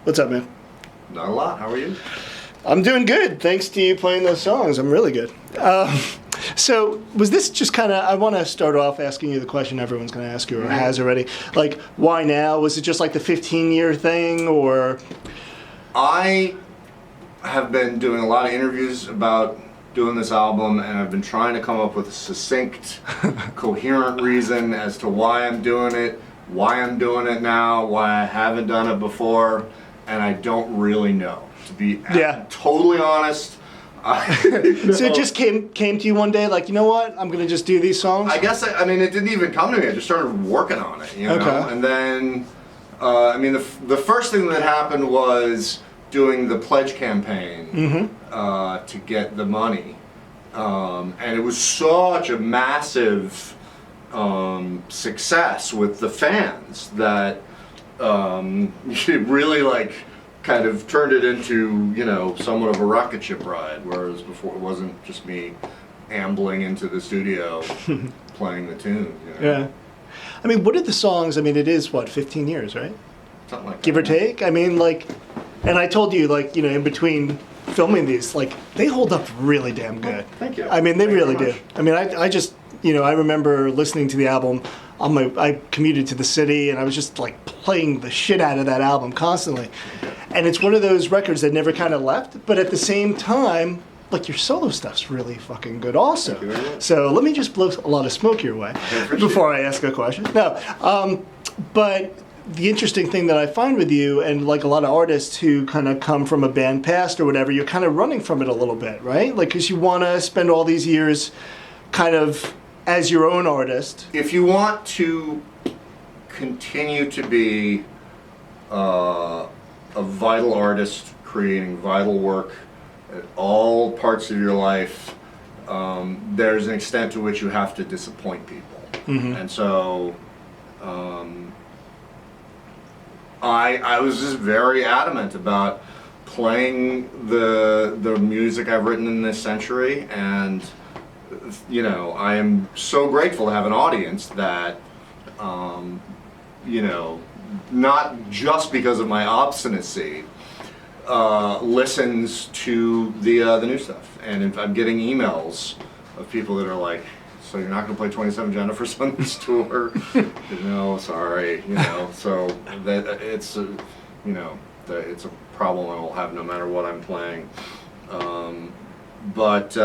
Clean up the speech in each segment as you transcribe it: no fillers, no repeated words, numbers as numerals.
What's up, man? Not a lot. How are you? I'm doing good. Thanks to you playing those songs. I'm really good. So was this just kind of, I want to start off asking you the question everyone's going to ask you or has already. Like, why now? Was it just like the 15-year thing or? I have been doing a lot of interviews about doing this album, and I've been trying to come up with a succinct, coherent reason as to why I'm doing it, why I'm doing it now, why I haven't done it before, and I don't really know. To be totally honest. So it just came to you one day, like, you know what, I'm going to just do these songs? I guess, I mean, it didn't even come to me. I just started working on it, you know? Okay. And then, I mean, the first thing that happened was doing the pledge campaign to get the money. And it was such a massive success with the fans that it really, like, kind of turned it into, you know, somewhat of a rocket ship ride, whereas before it wasn't just me ambling into the studio playing the tune. You know? Yeah. I mean, what are the songs? I mean, it is, what, 15 years, right? Something like that. Give or take? I mean, like, and I told you, like, you know, in between filming these, like, they hold up really damn good. Thank you. I mean, they Thank you really very do. much. I mean, I just, you know, I remember listening to the album on I commuted to the city, and I was just, like, playing the shit out of that album constantly. And it's one of those records that never kind of left, but at the same time, like, your solo stuff's really fucking good also. Thank you very much. So let me just blow a lot of smoke your way before I ask a question. No, but the interesting thing that I find with you, and like a lot of artists who kind of come from a band past or whatever, you're kind of running from it a little bit, right? Like, because you want to spend all these years kind of as your own artist. If you want to continue to be a vital artist, creating vital work at all parts of your life, there's an extent to which you have to disappoint people. And so I was just very adamant about playing the music I've written in this century, and you know, I am so grateful to have an audience that you know, not just because of my obstinacy, listens to the new stuff. And if I'm getting emails of people that are like, so you're not going to play 27 Jennifers on this tour? No, sorry, you know. So that it's you know, it's a problem I will have no matter what I'm playing. But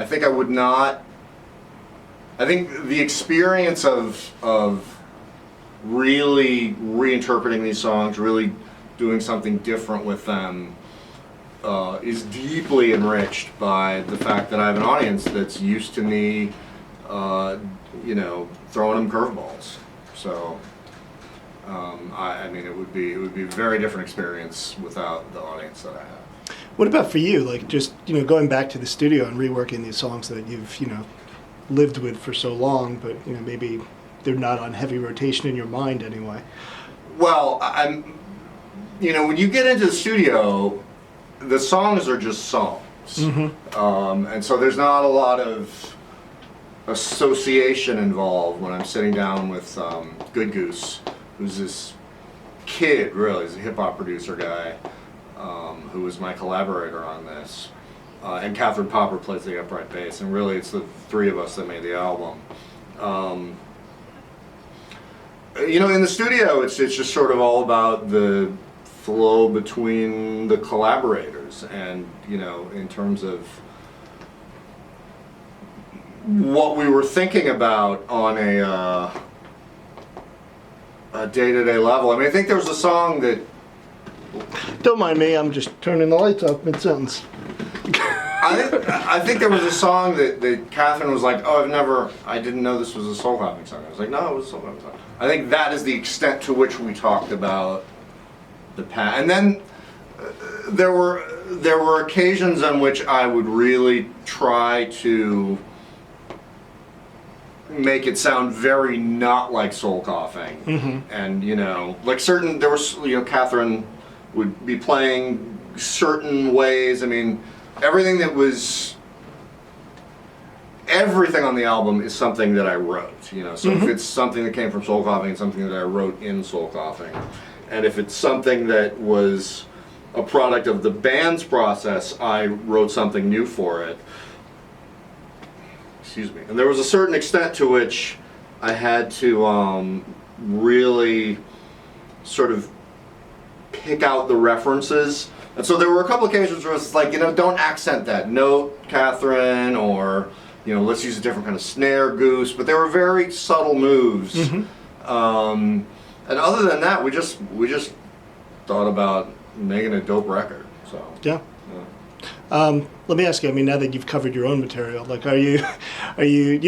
I think I would not. I think the experience of really reinterpreting these songs, really doing something different with them, is deeply enriched by the fact that I have an audience that's used to me, you know, throwing them curveballs. So, I mean, it would be a very different experience without the audience that I have. What about for you? Like, just, you know, going back to the studio and reworking these songs that you've, you know, lived with for so long, but, you know, maybe they're not on heavy rotation in your mind anyway. Well, you know, when you get into the studio, the songs are just songs. And so there's not a lot of association involved when I'm sitting down with Good Goose, who's this kid, really. He's a hip-hop producer guy, who was my collaborator on this. And Catherine Popper plays the upright bass, and really it's the three of us that made the album. You know, in the studio, it's just sort of all about the flow between the collaborators, and, you know, in terms of what we were thinking about on a day-to-day level. I mean, I think there was a song that... Don't mind me, I'm just turning the lights off mid-sentence. I think there was a song that Catherine was like, oh, I didn't know this was a soul hopping song. I was like, no, it was a soul hopping song. I think that is the extent to which we talked about the past. And then there were occasions on which I would really try to make it sound very not like soul coughing. And, you know, like there was, you know, Catherine would be playing certain ways. I mean, everything on the album is something that I wrote, you know. So if it's something that came from Soul Coughing, it's something that I wrote in Soul Coughing. And if it's something that was a product of the band's process, I wrote something new for it. Excuse me. And there was a certain extent to which I had to really sort of pick out the references. And so there were a couple occasions where it's like, don't accent that note, Catherine, or, let's use a different kind of snare goose. But they were very subtle moves. And other than that, we just thought about making a dope record. So yeah. Let me ask you. I mean, now that you've covered your own material, like, do you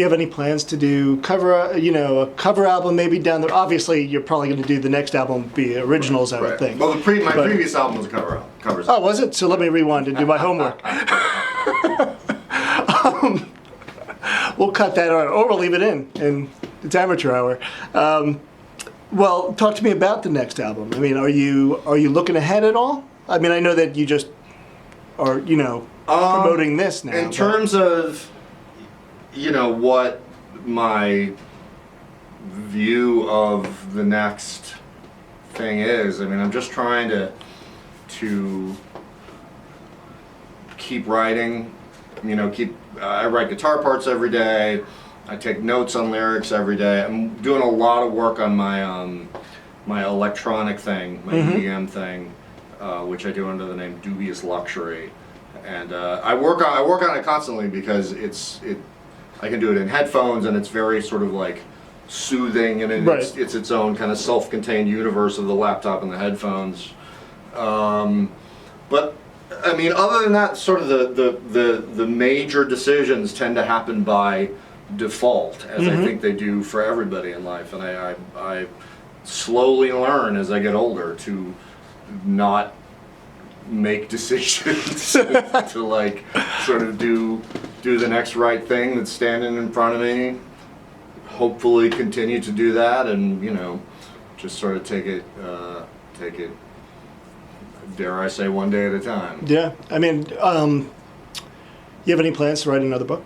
have any plans to do a cover album maybe down the? Obviously, you're probably going to do the next album be originals, I would think. Well, my previous album was a covers. Oh, was it? So let me rewind and do my homework. We'll cut that out, or we'll leave it in it's amateur hour. Well, talk to me about the next album. I mean, are you looking ahead at all? I mean, I know that you just are, promoting this now. In terms of, what my view of the next thing is, I mean, I'm just trying to keep writing, I write guitar parts every day. I take notes on lyrics every day. I'm doing a lot of work on my my electronic thing, my EDM thing, which I do under the name Dubious Luxury, and I work on it constantly because I can do it in headphones, and it's very sort of like soothing, and it's its own kind of self-contained universe of the laptop and the headphones. But I mean, other than that, sort of the major decisions tend to happen by default, as I think they do for everybody in life, and I slowly learn as I get older to not make decisions to like sort of do the next right thing that's standing in front of me, hopefully continue to do that, and just sort of take it dare I say one day at a time. Yeah. I mean, you have any plans to write another book?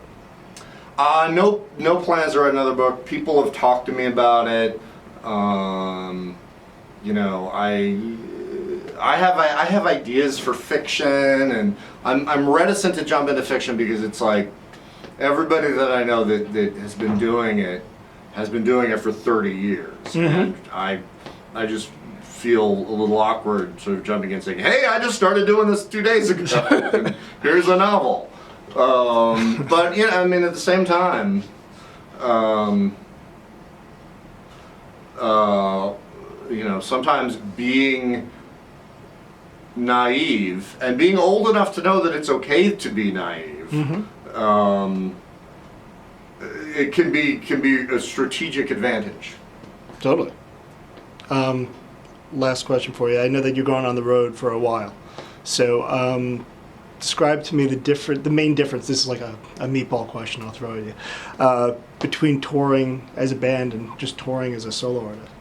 No plans to write another book. People have talked to me about it. I have ideas for fiction, and I'm reticent to jump into fiction because it's like everybody that I know that has been doing it for 30 years, and I just feel a little awkward sort of jumping in and saying, "Hey, I just started doing this 2 days ago. And here's a novel." But I mean, at the same time, sometimes being naive and being old enough to know that it's okay to be naive, it can be a strategic advantage. Totally. Last question for you. I know that you're going on the road for a while, so describe to me the main difference. This is like a meatball question I'll throw at you, between touring as a band and just touring as a solo artist.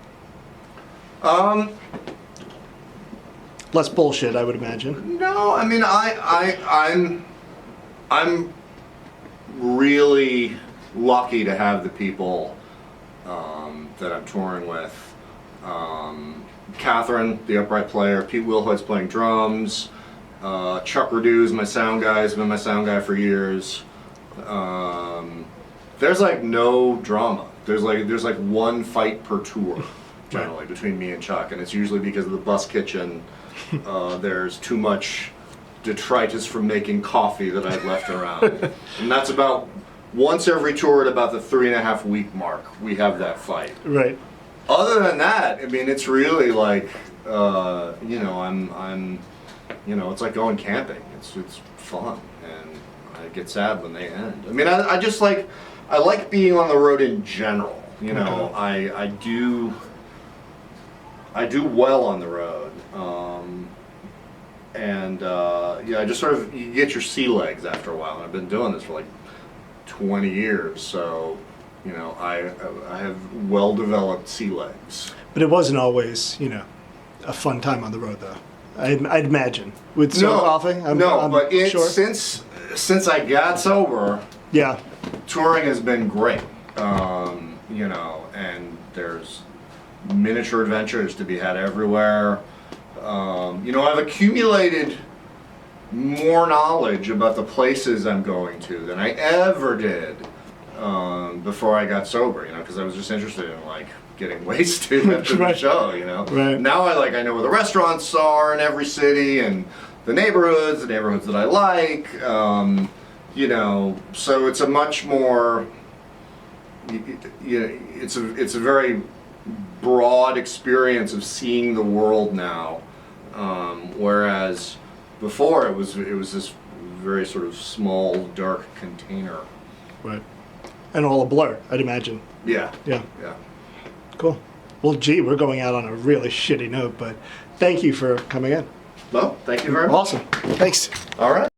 Less bullshit, I would imagine. No, I mean I'm really lucky to have the people that I'm touring with. Catherine, the upright player, Pete Wilhoit's playing drums. Chuck Redue's my sound guy, has been my sound guy for years. There's like no drama. There's like one fight per tour, generally, between me and Chuck, and it's usually because of the bus kitchen. There's too much detritus from making coffee that I've left around, and that's about once every tour at about the 3.5 week mark. We have that fight. Right. Other than that, I mean, it's really like, I'm it's like going camping. It's fun, and I get sad when they end. I mean, I just like being on the road in general. I do well on the road, I just sort of, you get your sea legs after a while. And I've been doing this for like 20 years, so I have well-developed sea legs. But it wasn't always, a fun time on the road, though. I'd imagine with so coughing. But sure. since I got sober, touring has been great. And there's miniature adventures to be had everywhere. You know, I've accumulated more knowledge about the places I'm going to than I ever did before I got sober, you know, because I was just interested in like getting wasted after the Right. show, you know. Right. Now I know where the restaurants are in every city and the neighborhoods that I like, you know, so it's a much more, it's a very broad experience of seeing the world now, whereas before it was this very sort of small, dark container. Right. And all a blur, I'd imagine. Yeah. Yeah. Yeah. Cool. Well, gee, we're going out on a really shitty note, but thank you for coming in. Well, thank you very much. Awesome. Thanks. All right.